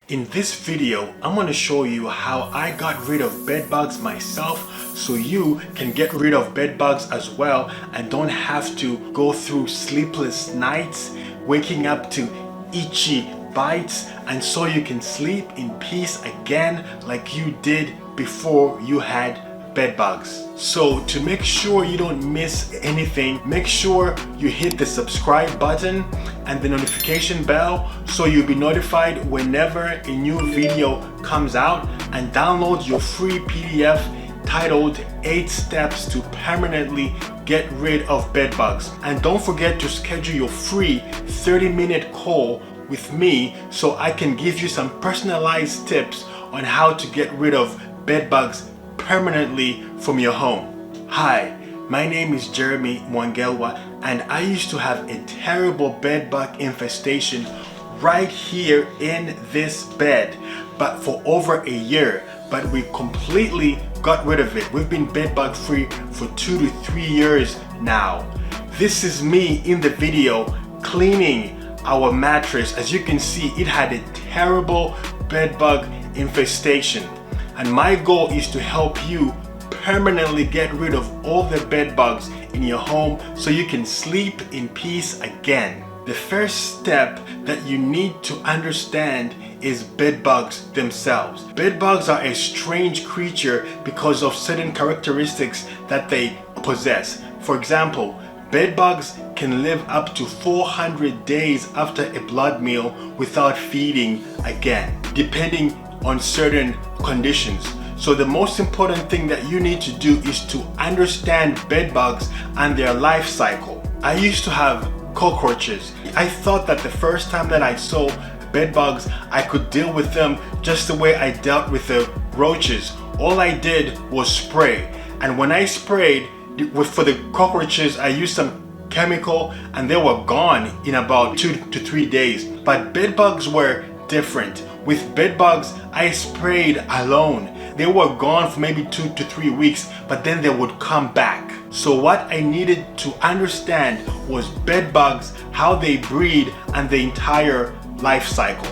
In this video, I'm going to show you how I got rid of bed bugs myself so you can get rid of bed bugs as well and don't have to go through sleepless nights, waking up to itchy bites, and so you can sleep in peace again like you did before you had bed bugs. So to make sure you don't miss anything, make sure you hit the subscribe button and the notification bell so you'll be notified whenever a new video comes out, and download your free PDF titled 8 Steps to Permanently Get Rid of Bed Bugs. And don't forget to schedule your free 30-minute call with me so I can give you some personalized tips on how to get rid of bed bugs permanently from your home. Hi, my name is Jeremy Mwangelwa, and I used to have a terrible bed bug infestation right here in this bed, but for over a year. But we completely got rid of it. We've been bed bug free for 2 to 3 years now. This is me in the video cleaning our mattress. As you can see, it had a terrible bed bug infestation. And my goal is to help you permanently get rid of all the bed bugs in your home so you can sleep in peace again. The first step that you need to understand is bed bugs themselves. Bed bugs are a strange creature because of certain characteristics that they possess. For example, bed bugs can live up to 400 days after a blood meal without feeding again, depending on certain conditions. So the most important thing that you need to do is to understand bed bugs and their life cycle. I used to have cockroaches. I thought that the first time that I saw bed bugs, I could deal with them just the way I dealt with the roaches. All I did was spray. And when I sprayed for the cockroaches, I used some chemical and they were gone in about 2 to 3 days. But bed bugs were different. With bed bugs, I sprayed alone. They were gone for maybe 2 to 3 weeks, but then they would come back. So what I needed to understand was bed bugs, how they breed, and the entire life cycle.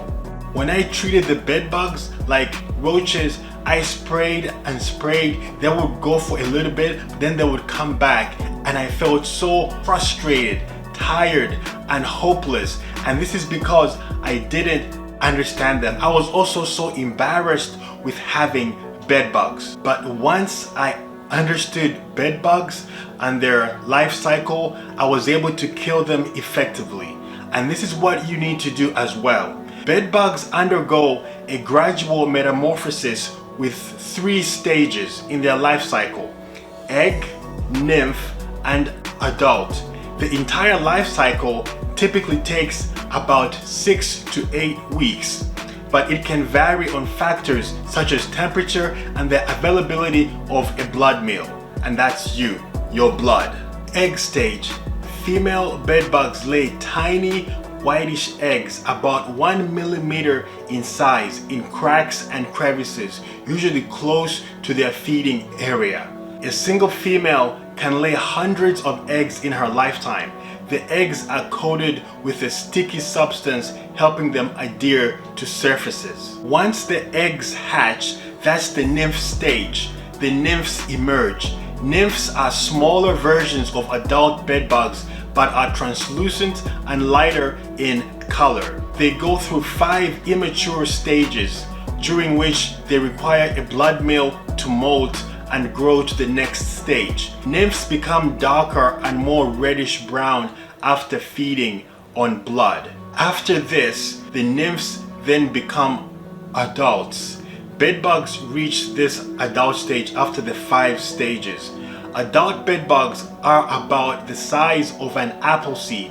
When I treated the bed bugs like roaches, I sprayed and sprayed. They would go for a little bit, but then they would come back, and I felt so frustrated, tired, and hopeless. And this is because I didn't understand them. I was also so embarrassed with having bed bugs. But once I understood bed bugs and their life cycle, I was able to kill them effectively. And this is what you need to do as well. Bed bugs undergo a gradual metamorphosis with 3 stages in their life cycle: egg, nymph, and adult. The entire life cycle typically takes about 6 to 8 weeks, but it can vary on factors such as temperature and the availability of a blood meal, and that's your blood. Egg stage. Female bed bugs lay tiny whitish eggs about 1 millimeter in size in cracks and crevices, usually close to their feeding area. A single female can lay hundreds of eggs in her lifetime. The eggs are coated with a sticky substance, helping them adhere to surfaces. Once the eggs hatch, that's the nymph stage. The nymphs emerge. Nymphs are smaller versions of adult bed bugs, but are translucent and lighter in color. They go through 5 immature stages, during which they require a blood meal to molt and grow to the next stage. Nymphs become darker and more reddish brown after feeding on blood. After this, the nymphs then become adults. Bed bugs reach this adult stage after the 5 stages. Adult bed bugs are about the size of an apple seed,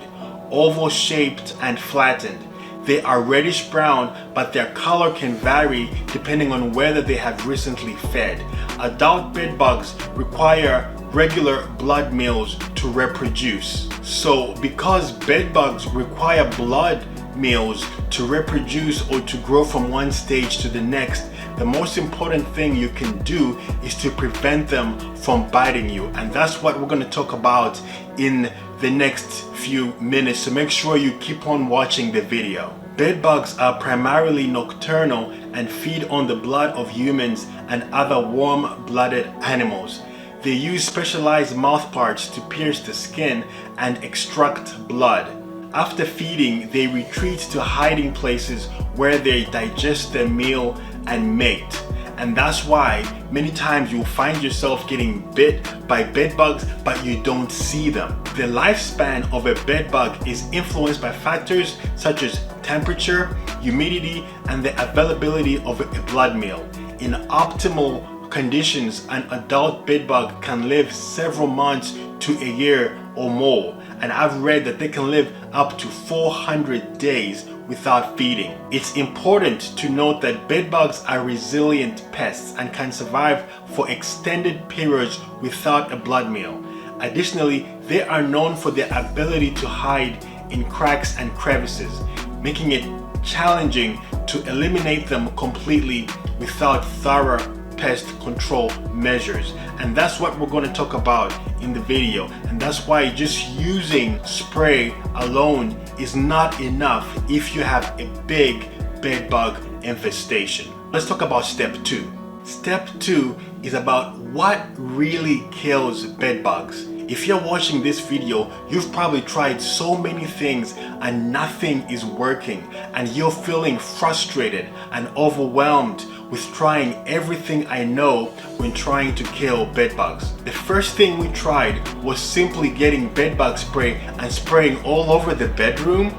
oval shaped and flattened. They are reddish brown, but their color can vary depending on whether they have recently fed. Adult bed bugs require regular blood meals to reproduce. So because bed bugs require blood meals to reproduce or to grow from one stage to the next, the most important thing you can do is to prevent them from biting you. And that's what we're going to talk about in the next few minutes. So make sure you keep on watching the video. Bedbugs are primarily nocturnal and feed on the blood of humans and other warm-blooded animals. They use specialized mouthparts to pierce the skin and extract blood. After feeding, they retreat to hiding places where they digest their meal and mate. And that's why many times you'll find yourself getting bit by bedbugs, but you don't see them. The lifespan of a bedbug is influenced by factors such as temperature, humidity, and the availability of a blood meal. In optimal conditions, an adult bedbug can live several months to a year or more. And I've read that they can live up to 400 days without feeding. It's important to note that bedbugs are resilient pests and can survive for extended periods without a blood meal. Additionally, they are known for their ability to hide in cracks and crevices, making it challenging to eliminate them completely without thorough pest control measures. And that's what we're going to talk about in the video, and that's why just using spray alone is not enough if you have a big bedbug infestation. Let's talk about step 2. Step 2 is about what really kills bedbugs. If you're watching this video, you've probably tried so many things and nothing is working, and you're feeling frustrated and overwhelmed with trying everything I know when trying to kill bedbugs. The first thing we tried was simply getting bedbug spray and spraying all over the bedroom,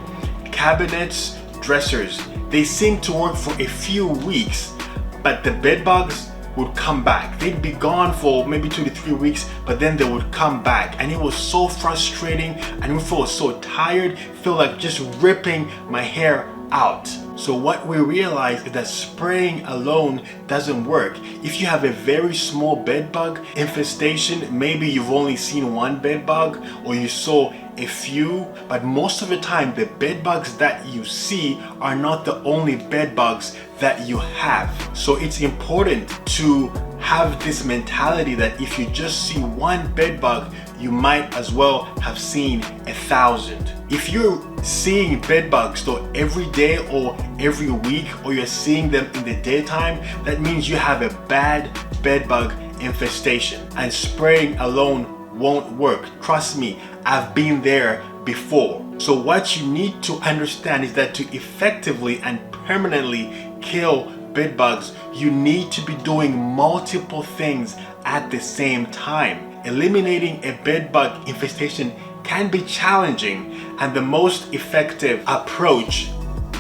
cabinets, dressers. They seemed to work for a few weeks, but the bedbugs would come back. They'd be gone for maybe 2 to 3 weeks, but then they would come back, and it was so frustrating, and we felt so tired, feel like just ripping my hair out. So what we realized is that spraying alone doesn't work. If you have a very small bedbug infestation, maybe you've only seen one bedbug or you saw a few, but most of the time the bedbugs that you see are not the only bedbugs that you have. So it's important to have this mentality that if you just see one bedbug, you might as well have seen 1,000. If you're seeing bedbugs though every day or every week, or you're seeing them in the daytime, that means you have a bad bedbug infestation, and spraying alone won't work. Trust me, I've been there before. So what you need to understand is that to effectively and permanently kill bedbugs, you need to be doing multiple things at the same time. Eliminating a bedbug infestation can be challenging, and the most effective approach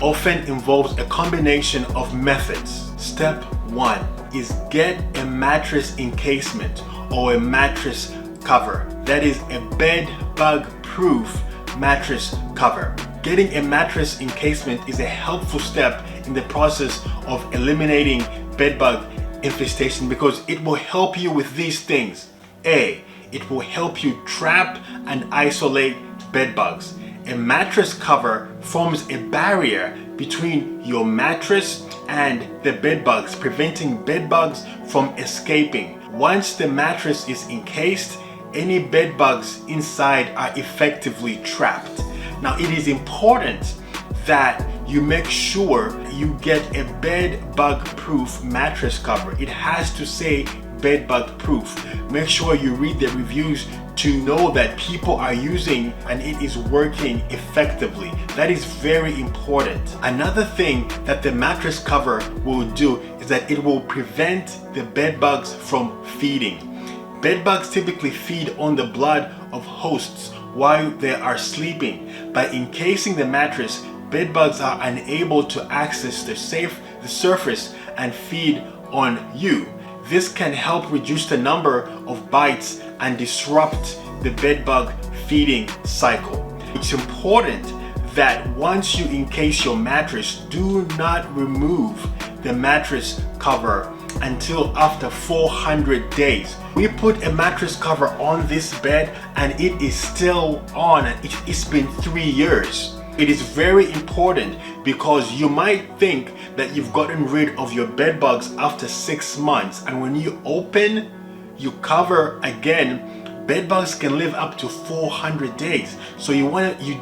often involves a combination of methods. Step 1 is get a mattress encasement or a mattress cover. That is a bedbug proof mattress cover. Getting a mattress encasement is a helpful step in the process of eliminating bedbug infestation because it will help you with these things. A, it will help you trap and isolate bedbugs. A mattress cover forms a barrier between your mattress and the bedbugs, preventing bedbugs from escaping. Once the mattress is encased, any bedbugs inside are effectively trapped. Now, it is important that you make sure you get a bedbug proof mattress cover. It has to say bedbug proof. Make sure you read the reviews to know that people are using and it is working effectively. That is very important. Another thing that the mattress cover will do is that it will prevent the bedbugs from feeding. Bedbugs typically feed on the blood of hosts while they are sleeping. By encasing the mattress, bedbugs are unable to access the surface and feed on you. This can help reduce the number of bites and disrupt the bedbug feeding cycle. It's important that once you encase your mattress, do not remove the mattress cover until after 400 days. We put a mattress cover on this bed and it is still on, and it's been 3 years. It is very important because you might think that you've gotten rid of your bed bugs after 6 months, and when you open your cover again, bed bugs can live up to 400 days. So you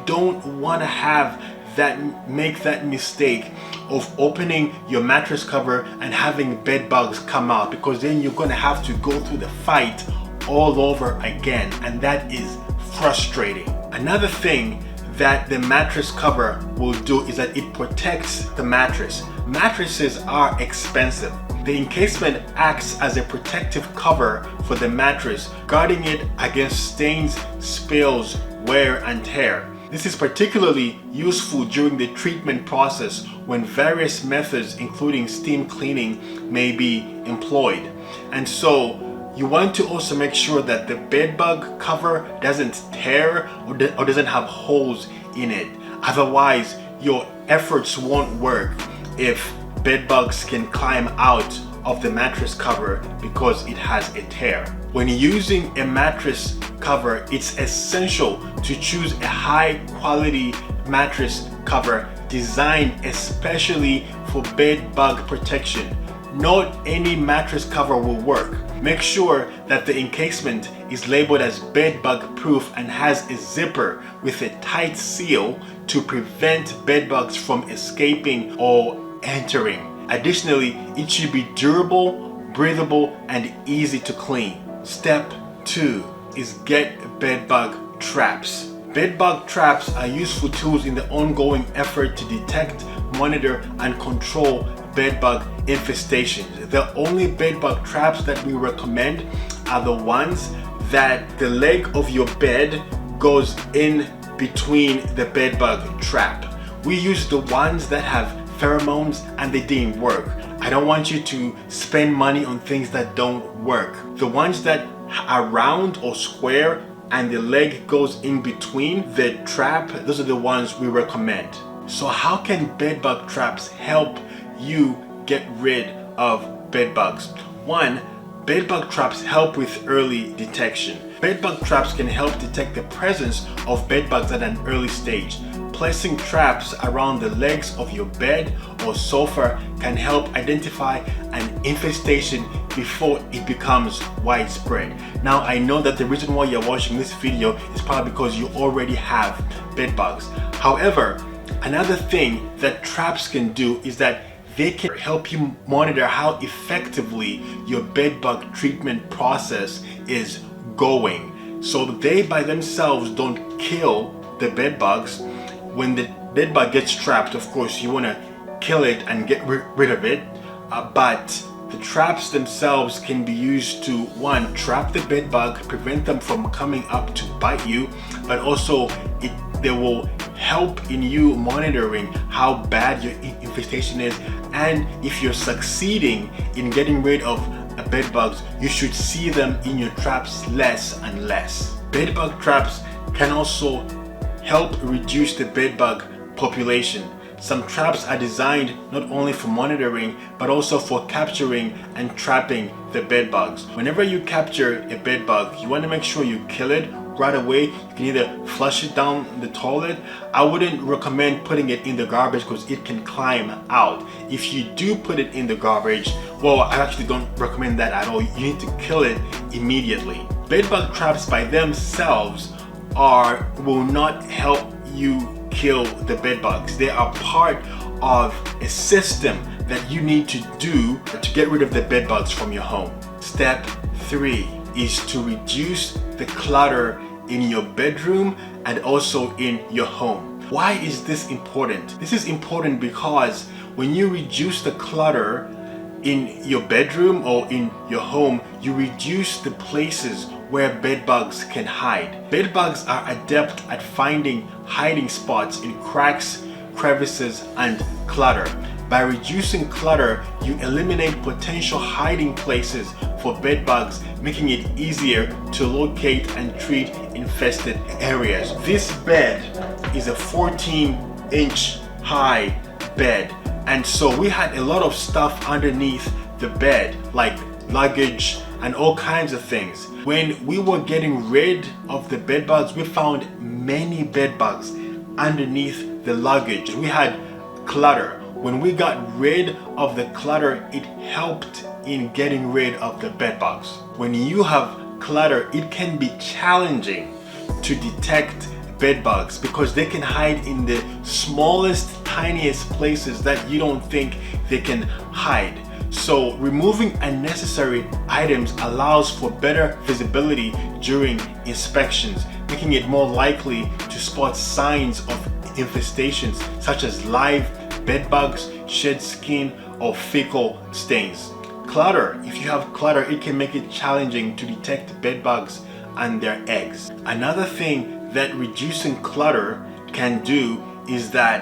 don't want to have make that mistake of opening your mattress cover and having bed bugs come out, because then you're gonna have to go through the fight all over again, and that is frustrating. Another thing that the mattress cover will do is that it protects the mattress. Mattresses are expensive. The encasement acts as a protective cover for the mattress, guarding it against stains, spills, wear and tear. This is particularly useful during the treatment process when various methods, including steam cleaning, may be employed. And so you want to also make sure that the bed bug cover doesn't tear or doesn't have holes in it. Otherwise, your efforts won't work if bed bugs can climb out of the mattress cover because it has a tear. When using a mattress cover, it's essential to choose a high quality mattress cover designed especially for bed bug protection. Not any mattress cover will work. Make sure that the encasement is labeled as bed bug proof and has a zipper with a tight seal to prevent bed bugs from escaping or entering. Additionally, it should be durable, breathable, and easy to clean. Step 2 is get bed bug traps. Bed bug traps are useful tools in the ongoing effort to detect, monitor, and control bed bug infestations. The only bed bug traps that we recommend are the ones that the leg of your bed goes in between the bed bug trap. We use the ones that have pheromones and they didn't work. I don't want you to spend money on things that don't work. The ones that are round or square and the leg goes in between the trap, those are the ones we recommend. So how can bed bug traps help you get rid of bed bugs? 1. Bed bug traps help with early detection. Bed bug traps can help detect the presence of bed bugs at an early stage. Placing traps around the legs of your bed or sofa can help identify an infestation before it becomes widespread. Now, I know that the reason why you're watching this video is probably because you already have bed bugs. However, another thing that traps can do is that they can help you monitor how effectively your bed bug treatment process is going. So they by themselves don't kill the bed bugs. When the bed bug gets trapped, of course, you want to kill it and get rid of it. But the traps themselves can be used to, 1, trap the bed bug, prevent them from coming up to bite you, but also they will help in you monitoring how bad your infestation is. And if you're succeeding in getting rid of bed bugs, you should see them in your traps less and less. Bed bug traps can also help reduce the bed bug population. Some traps are designed not only for monitoring but also for capturing and trapping the bed bugs. Whenever you capture a bed bug, you want to make sure you kill it right away. You can either flush it down the toilet. I wouldn't recommend putting it in the garbage because it can climb out. If you do put it in the garbage, well, I actually don't recommend that at all. You need to kill it immediately. Bed bug traps by themselves will not help you kill the bed bugs. They are part of a system that you need to do to get rid of the bed bugs from your home. Step 3 is to reduce the clutter in your bedroom and also in your home. Why is this important? This is important because when you reduce the clutter in your bedroom or in your home, you reduce the places where bed bugs can hide. Bed bugs are adept at finding hiding spots in cracks, crevices, and clutter. By reducing clutter, you eliminate potential hiding places for bed bugs, making it easier to locate and treat infested areas. This bed is a 14-inch high bed, and so we had a lot of stuff underneath the bed, like luggage and all kinds of things. When we were getting rid of the bed bugs, we found many bed bugs underneath the luggage. We had clutter. When we got rid of the clutter, it helped in getting rid of the bed bugs. When you have clutter, it can be challenging to detect bed bugs because they can hide in the smallest, tiniest places that you don't think they can hide. So removing unnecessary items allows for better visibility during inspections, making it more likely to spot signs of infestations such as live bed bugs, shed skin, or fecal stains. Clutter. If you have clutter, it can make it challenging to detect bed bugs and their eggs. Another thing that reducing clutter can do is that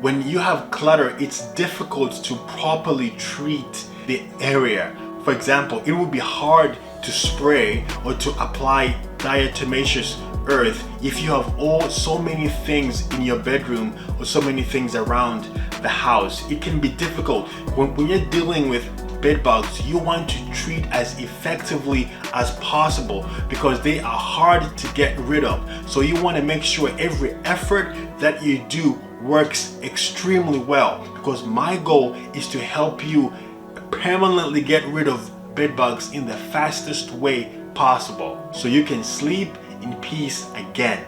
when you have clutter, it's difficult to properly treat the area. For example, it would be hard to spray or to apply diatomaceous earth if you have so many things in your bedroom or so many things around the house. It can be difficult. When you're dealing with bed bugs, you want to treat as effectively as possible because they are hard to get rid of. So you want to make sure every effort that you do works extremely well, because my goal is to help you permanently get rid of bed bugs in the fastest way possible so you can sleep in peace again.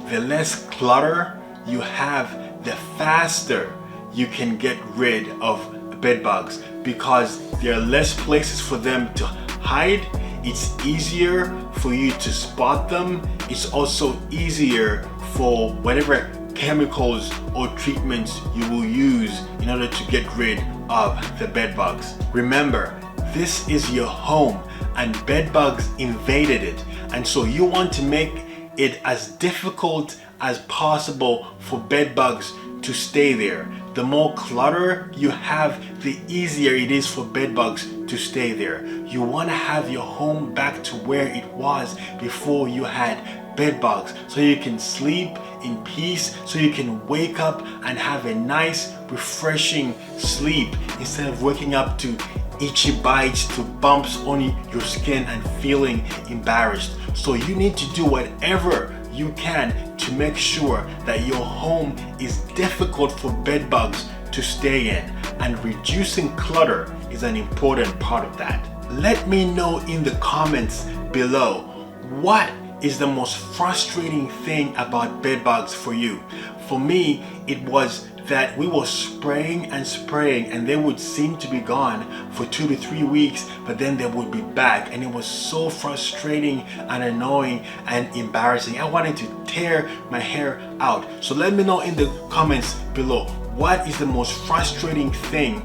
The less clutter you have, the faster you can get rid of bed bugs, because there are less places for them to hide. It's easier for you to spot them. It's also easier for whatever chemicals or treatments you will use in order to get rid of the bed bugs. Remember, this is your home and bed bugs invaded it, and so you want to make it as difficult as possible for bed bugs to stay there. The more clutter you have, the easier it is for bed bugs to stay there. You want to have your home back to where it was before you had bed bugs, so you can sleep in peace, so you can wake up and have a nice, refreshing sleep instead of waking up to itchy bites, to bumps on your skin and feeling embarrassed. So you need to do whatever you can to make sure that your home is difficult for bed bugs to stay in, and reducing clutter is an important part of that. Let me know in the comments below, what is the most frustrating thing about bed bugs for you? For me, it was that we were spraying and spraying and they would seem to be gone for 2 to 3 weeks, but then they would be back, and it was so frustrating and annoying and embarrassing. I wanted to tear my hair out. So let me know in the comments below, what is the most frustrating thing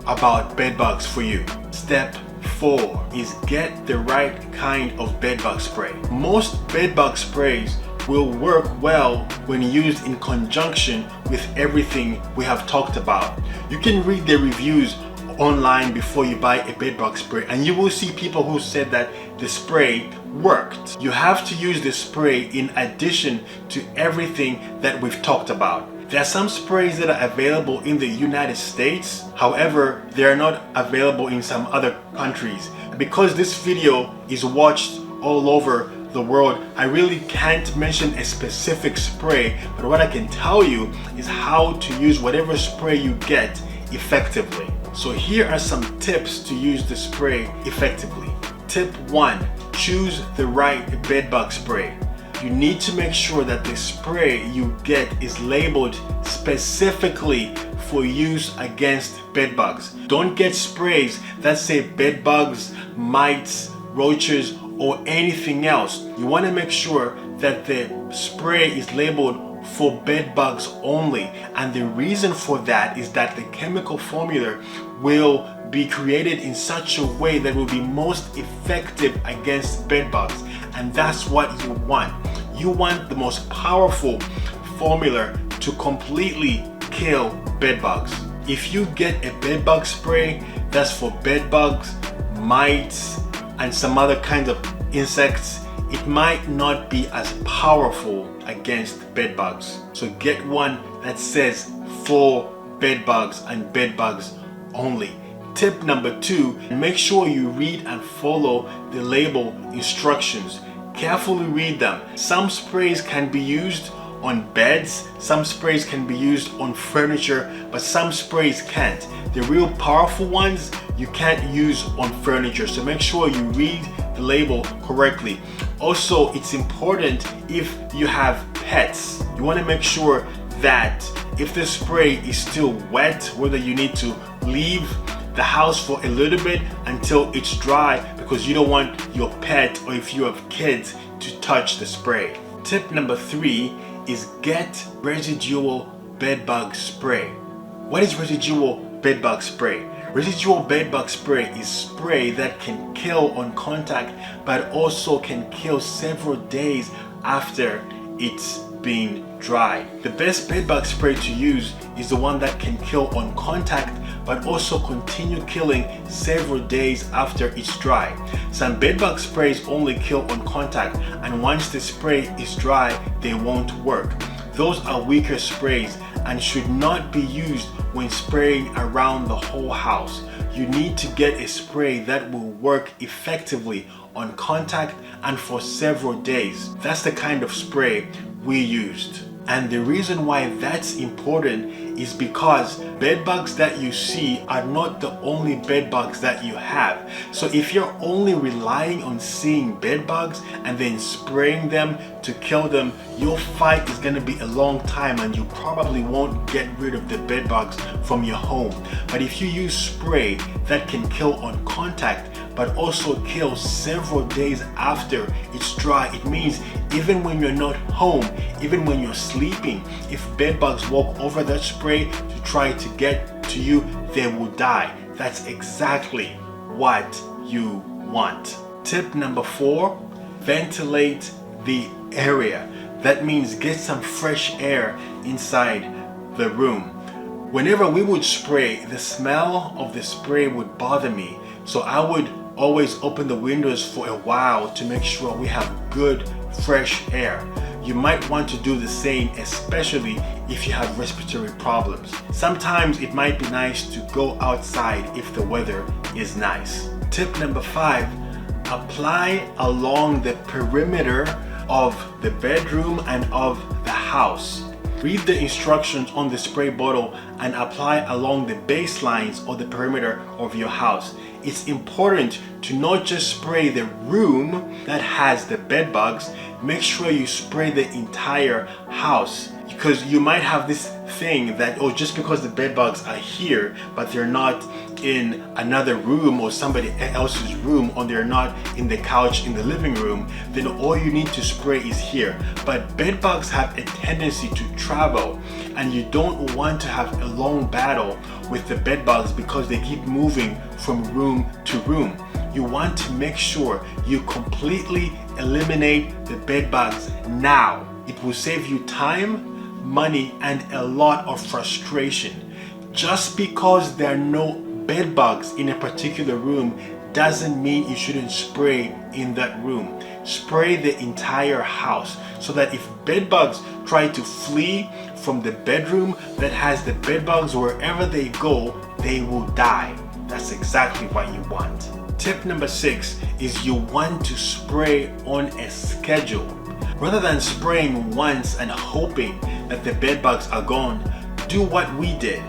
about bed bugs for you? Step 4 is get the right kind of bed bug spray. Most bed bug sprays will work well when used in conjunction with everything we have talked about. You can read the reviews online before you buy a bed bug spray, and you will see people who said that the spray worked. You have to use the spray in addition to everything that we've talked about. There are some sprays that are available in the United States, however, they are not available in some other countries. Because this video is watched all over the world, I really can't mention a specific spray, but what I can tell you is how to use whatever spray you get effectively. So here are some tips to use the spray effectively. Tip 1, choose the right bed bug spray. You need to make sure that the spray you get is labeled specifically for use against bed bugs. Don't get sprays that say bed bugs, mites, roaches, or anything else. You want to make sure that the spray is labeled for bed bugs only, and the reason for that is that the chemical formula will be created in such a way that will be most effective against bed bugs, and that's what you want. You want the most powerful formula to completely kill bed bugs. If you get a bed bug spray that's for bed bugs, mites, and some other kinds of insects, it might not be as powerful against bed bugs. So get one that says for bed bugs and bed bugs only. Tip number 2, make sure you read and follow the label instructions. Carefully read them. Some sprays can be used on beds, some sprays can be used on furniture, but some sprays can't. The real powerful ones you can't use on furniture, so make sure you read the label correctly. Also, it's important if you have pets. You want to make sure that if the spray is still wet, whether you need to leave the house for a little bit until it's dry, because you don't want your pet or if you have kids to touch the spray. Tip number 3 is get residual bedbug spray. What is residual bedbug spray? Residual bedbug spray is spray that can kill on contact but also can kill several days after it's been dry. The best bedbug spray to use is the one that can kill on contact but also continue killing several days after it's dry. Some bedbug sprays only kill on contact, and once the spray is dry, they won't work. Those are weaker sprays and should not be used when spraying around the whole house. You need to get a spray that will work effectively on contact and for several days. That's the kind of spray we used. And the reason why that's important is because bedbugs that you see are not the only bedbugs that you have. So if you're only relying on seeing bedbugs and then spraying them to kill them, your fight is going to be a long time and you probably won't get rid of the bedbugs from your home. But if you use spray that can kill on contact but also kill several days after it's dry, it means even when you're not home, even when you're sleeping, if bedbugs walk over that spray to try to get to you, they will die. That's exactly what you want. Tip number 4, ventilate the area. That means get some fresh air inside the room. Whenever we would spray, the smell of the spray would bother me. So I would always open the windows for a while to make sure we have good fresh air. You might want to do the same, especially if you have respiratory problems. Sometimes it might be nice to go outside if the weather is nice. Tip number 5, apply along the perimeter of the bedroom and of the house. Read the instructions on the spray bottle and apply along the baselines or the perimeter of your house. It's important to not just spray the room that has the bed bugs, make sure you spray the entire house, because you might have this thing that, oh, just because the bed bugs are here but they're not in another room or somebody else's room, or they're not in the couch in the living room, then all you need to spray is here. But bed bugs have a tendency to travel, and you don't want to have a long battle with the bed bugs because they keep moving from room to room. You want to make sure you completely eliminate the bed bugs now. It will save you time, money, and a lot of frustration. Just because there are no bed bugs in a particular room doesn't mean you shouldn't spray in that room. Spray the entire house so that if bed bugs try to flee from the bedroom that has the bed bugs, wherever they go, they will die. That's exactly what you want. Tip number 6 is you want to spray on a schedule. Rather than spraying once and hoping that the bed bugs are gone, do what we did.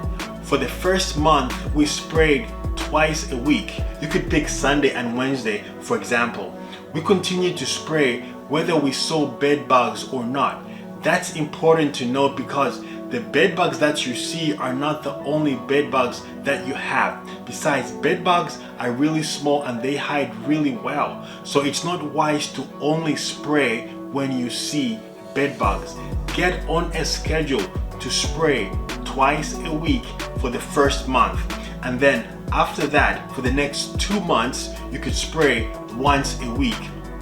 For the first month, we sprayed twice a week. You could pick Sunday and Wednesday, for example. We continued to spray whether we saw bed bugs or not. That's important to note because the bed bugs that you see are not the only bed bugs that you have. Besides, bed bugs are really small and they hide really well. So it's not wise to only spray when you see bed bugs. Get on a schedule to spray twice a week for the first month, and then after that, for the next 2 months, you could spray once a week.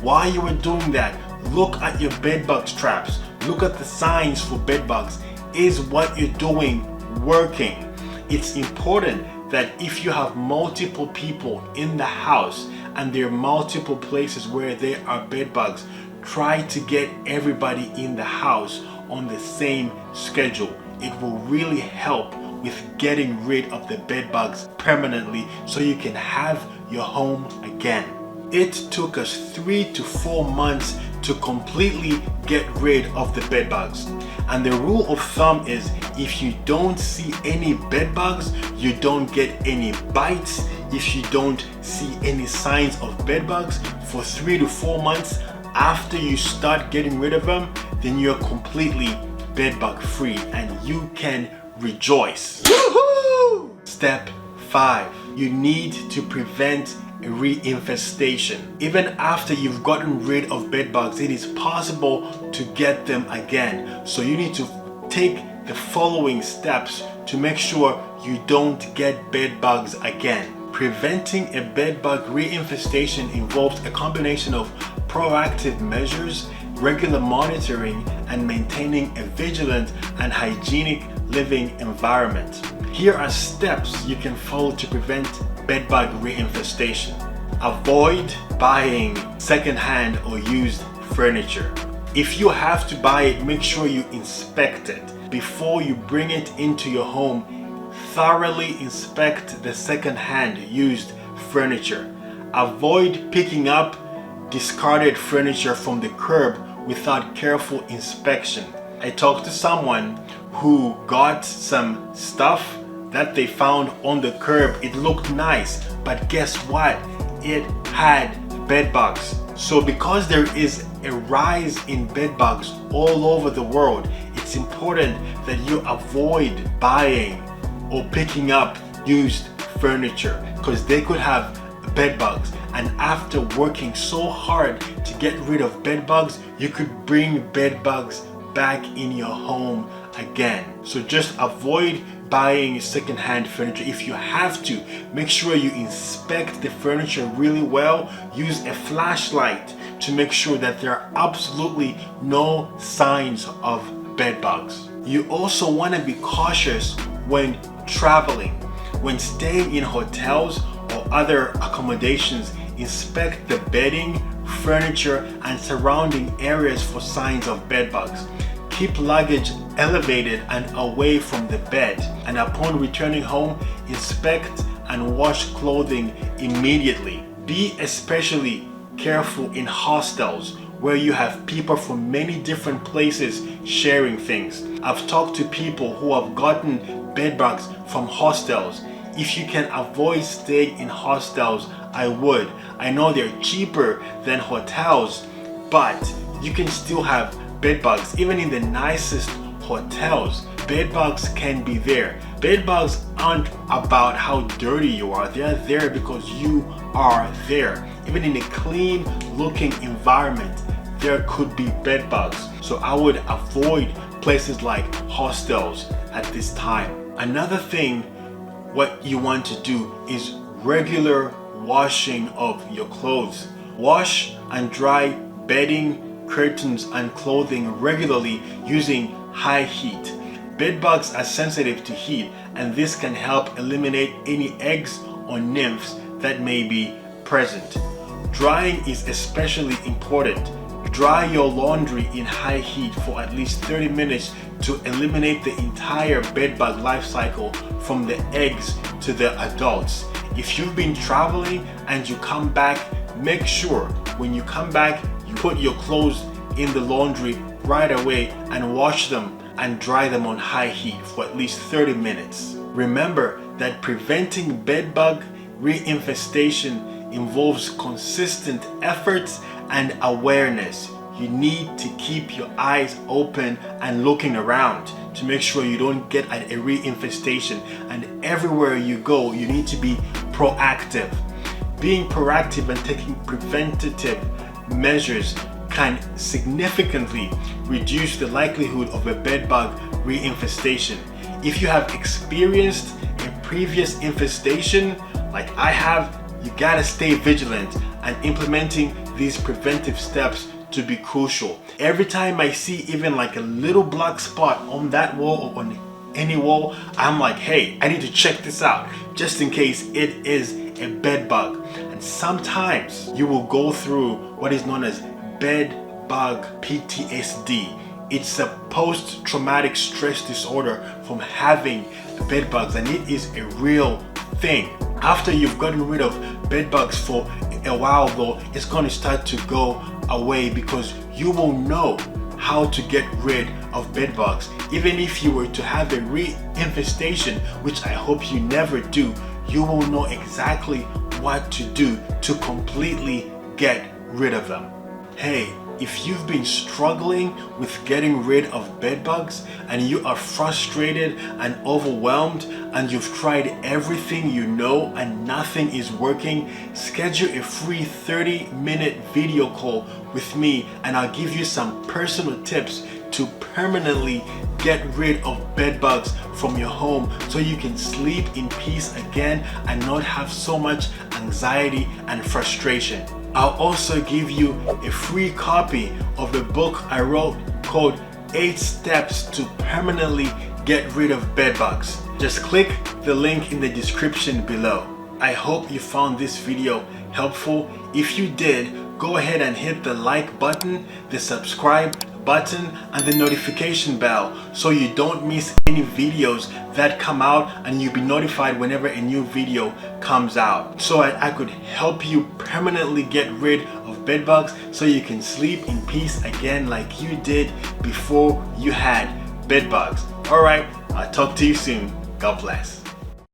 While you are doing that, look at your bed bug traps. Look at the signs for bed bugs. Is what you're doing working? It's important that if you have multiple people in the house and there are multiple places where there are bed bugs, try to get everybody in the house on the same schedule. It will really help with getting rid of the bed bugs permanently so you can have your home again. It took us 3 to 4 months to completely get rid of the bed bugs. And the rule of thumb is if you don't see any bed bugs, you don't get any bites. If you don't see any signs of bed bugs for 3 to 4 months after you start getting rid of them, then you're completely bedbug free and you can rejoice. Woohoo! Step 5. You need to prevent a reinfestation. Even after you've gotten rid of bedbugs, it is possible to get them again. So you need to take the following steps to make sure you don't get bedbugs again. Preventing a bedbug reinfestation involves a combination of proactive measures, regular monitoring, and maintaining a vigilant and hygienic living environment. Here are steps you can follow to prevent bedbug reinfestation. Avoid buying secondhand or used furniture. If you have to buy it, make sure you inspect it. Before you bring it into your home, thoroughly inspect the secondhand used furniture. Avoid picking up discarded furniture from the curb without careful inspection. I talked to someone who got some stuff that they found on the curb. It looked nice, but guess what? It had bedbugs. So because there is a rise in bedbugs all over the world, it's important that you avoid buying or picking up used furniture because they could have bedbugs, and after working so hard to get rid of bedbugs, you could bring bedbugs back in your home again. So just avoid buying secondhand furniture. If you have to, make sure you inspect the furniture really well. Use a flashlight to make sure that there are absolutely no signs of bedbugs. You also want to be cautious when traveling. When staying in hotels or other accommodations, inspect the bedding, furniture, and surrounding areas for signs of bedbugs. Keep luggage elevated and away from the bed, and upon returning home, inspect and wash clothing immediately. Be especially careful in hostels where you have people from many different places sharing things. I've talked to people who have gotten bedbugs from hostels. If you can avoid staying in hostels, I would. I know they're cheaper than hotels, but you can still have bedbugs. Even in the nicest hotels, bedbugs can be there. Bedbugs aren't about how dirty you are. They're there because you are there. Even in a clean looking environment, there could be bedbugs. So I would avoid places like hostels at this time. Another thing, what you want to do is regular washing of your clothes. Wash and dry bedding, curtains, and clothing regularly using high heat. Bedbugs are sensitive to heat, and this can help eliminate any eggs or nymphs that may be present. Drying is especially important. Dry your laundry in high heat for at least 30 minutes to eliminate the entire bedbug life cycle from the eggs to the adults. If you've been traveling and you come back, make sure when you come back, you put your clothes in the laundry right away and wash them and dry them on high heat for at least 30 minutes. Remember that preventing bedbug reinfestation involves consistent efforts and awareness. You need to keep your eyes open and looking around to make sure you don't get a reinfestation. And everywhere you go, you need to be proactive. Being proactive and taking preventative measures can significantly reduce the likelihood of a bedbug reinfestation. If you have experienced a previous infestation like I have, you gotta stay vigilant, and implementing these preventive steps to be crucial. Every time I see even like a little black spot on that wall or on any wall, I'm like, hey, I need to check this out just in case it is a bed bug. And sometimes you will go through what is known as bed bug PTSD. It's a post-traumatic stress disorder from having bed bugs, and it is a real thing. After you've gotten rid of bed bugs for a while though, it's going to start to go away because you will know how to get rid of bed bugs. Even if you were to have a reinfestation, which I hope you never do, you will know exactly what to do to completely get rid of them. Hey, if you've been struggling with getting rid of bed bugs and you are frustrated and overwhelmed and you've tried everything you know and nothing is working, schedule a free 30-minute video call with me and I'll give you some personal tips to permanently get rid of bed bugs from your home so you can sleep in peace again and not have so much anxiety and frustration. I'll also give you a free copy of a book I wrote called 8 Steps to Permanently Get Rid of Bed Bugs. Just click the link in the description below. I hope you found this video helpful. If you did, go ahead and hit the like button, the subscribe button and the notification bell so you don't miss any videos that come out and you'll be notified whenever a new video comes out, so I could help you permanently get rid of bed bugs so you can sleep in peace again like you did before you had bed bugs. Alright, I'll talk to you soon. God bless.